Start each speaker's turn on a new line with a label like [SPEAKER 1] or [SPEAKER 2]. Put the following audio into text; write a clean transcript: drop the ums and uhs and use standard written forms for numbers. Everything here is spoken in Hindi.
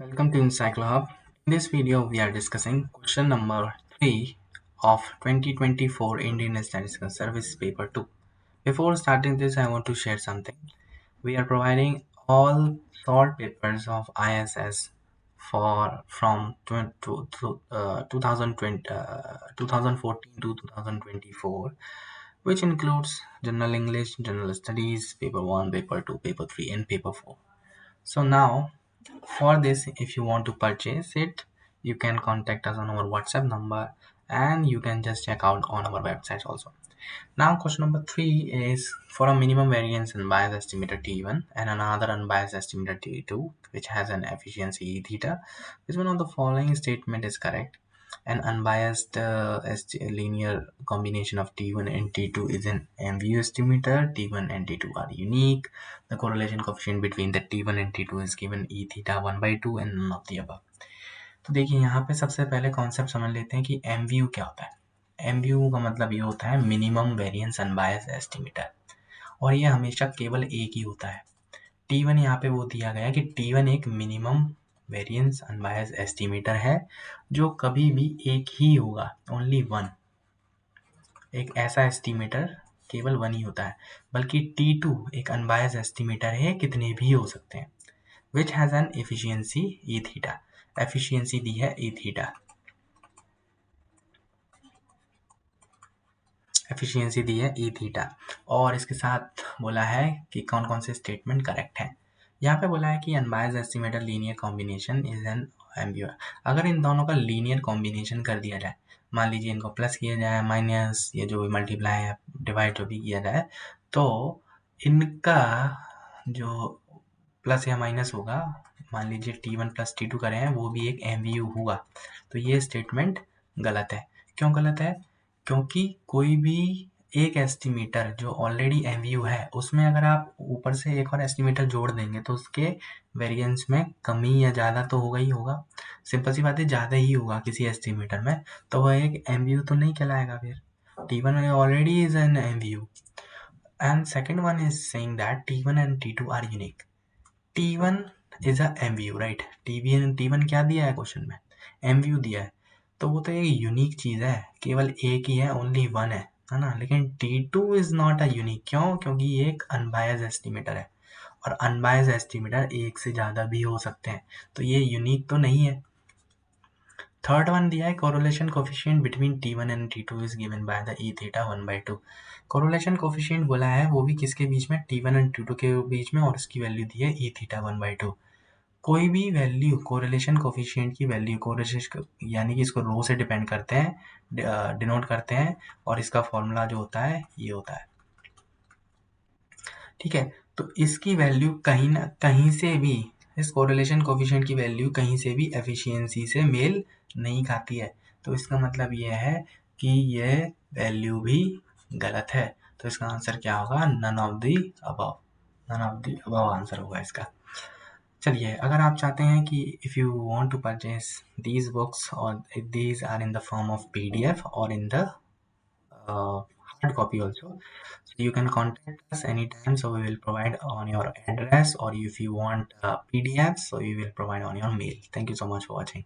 [SPEAKER 1] Welcome to Encyclohub. In this video, we are discussing question number 3 of 2024 Indian Statistical Service paper 2. Before starting this, I want to share something. We are providing all short papers of ISS for from 2020, 2014 to 2024, which includes General English, General Studies, paper 1, paper 2, paper 3 and paper 4. So now for this, if you want to purchase it, you can contact us on our WhatsApp number and you can just check out on our website also. Now question number 3 is for a minimum variance unbiased estimator T1 and another unbiased estimator T2 which has an efficiency E theta. Which one of the following statement is correct? An unbiased linear combination of T1 and T2 is an MVU estimator. T1 and T2 are unique. The correlation coefficient between the T1 and T2 is given E theta 1/2 and none of the above. तो देखिए यहाँ पे सबसे पहले कॉन्सेप्ट समझ लेते हैं कि MVU क्या होता है। MVU का मतलब ये होता है मिनिमम वेरिएंस अनबायस्ड एस्टिमेटर, और ये हमेशा केवल एक ही होता है। T1 यहाँ पे वो दिया गया है कि T1 एक मिनिमम वेरिएंस अनबायस्ड एस्टिमेटर है जो कभी भी एक ही होगा, ओनली वन। एक ऐसा एस्टिमेटर केवल वन ही होता है, बल्कि T2 एक अनबायस्ड एस्टिमेटर है, कितने भी हो सकते हैं। Which has an efficiency E theta, efficiency दी है ई थीटा, एफिशिएंसी दी है ई थीटा, और इसके साथ बोला है कि कौन कौन से स्टेटमेंट करेक्ट हैं। यहाँ पे बोला है कि unbiased estimator linear combination is an ambiguous. अगर इन दोनों का लीनियर कॉम्बिनेशन कर दिया जाए, मान लीजिए इनको प्लस किया जाए, माइनस, ये जो भी मल्टीप्लाई है, डिवाइड जो भी किया जाए, तो इनका जो प्लस या माइनस होगा, मान लीजिए T1 प्लस T2 करें हैं, वो भी एक MVU होगा। तो ये स्टेटमेंट गलत है। क्यों गलत है? क्योंकि कोई भी एक एस्टिमेटर जो ऑलरेडी MVU है, उसमें अगर आप ऊपर से एक और एस्टिमेटर जोड़ देंगे तो उसके वेरिएंस में कमी या ज़्यादा तो होगा ही होगा। सिंपल सी बात है, ज़्यादा ही होगा किसी एस्टिमेटर में, तो वह एक MVU तो नहीं कहलाएगा फिर। T1 already is an MVU. And second one is saying that T1 and T2 are unique. T1 is a MVU, right? T1 क्या दिया है क्वेश्चन में? MVU दिया है, तो वो तो एक यूनिक चीज़ है, केवल एक ही है, ओनली वन है ना। लेकिन T2 is not a unique. क्यों? क्योंकि ये एक अनबायस्ड एस्टिमेटर है, और अनबायस्ड एस्टिमेटर एक से ज़्यादा भी हो सकते हैं, तो ये यूनिक तो नहीं है। थर्ड वन दिया है correlation coefficient between T1 and T2 is given by the E theta 1/2। Correlation coefficient बोला है, वो भी किसके बीच में? T1 एंड T2 के बीच में, और उसकी वैल्यू दी है E थीटा 1/2। कोई भी वैल्यू कोरिलेशन कोफिशिएंट की वैल्यू, कोरिलेशन यानी कि इसको रो से डिपेंड करते हैं, डिनोट करते हैं, और इसका फॉर्मूला जो होता है ये होता है, ठीक है। तो इसकी वैल्यू कहीं ना कहीं से भी, इस कोरिलेशन कोफिशिएंट की वैल्यू कहीं से भी एफिशिएंसी से मेल नहीं खाती है। तो इसका मतलब ये है कि ये वैल्यू भी गलत है। तो इसका आंसर क्या होगा? None of the above, none of the above answer होगा इसका। चलिए, अगर आप चाहते हैं कि if you want to purchase these books, और these are in the form of PDF और in the hard copy also, so you can contact us anytime, so we will provide on your address, or if you want PDFs, so we will provide on your mail. Thank you so much for watching.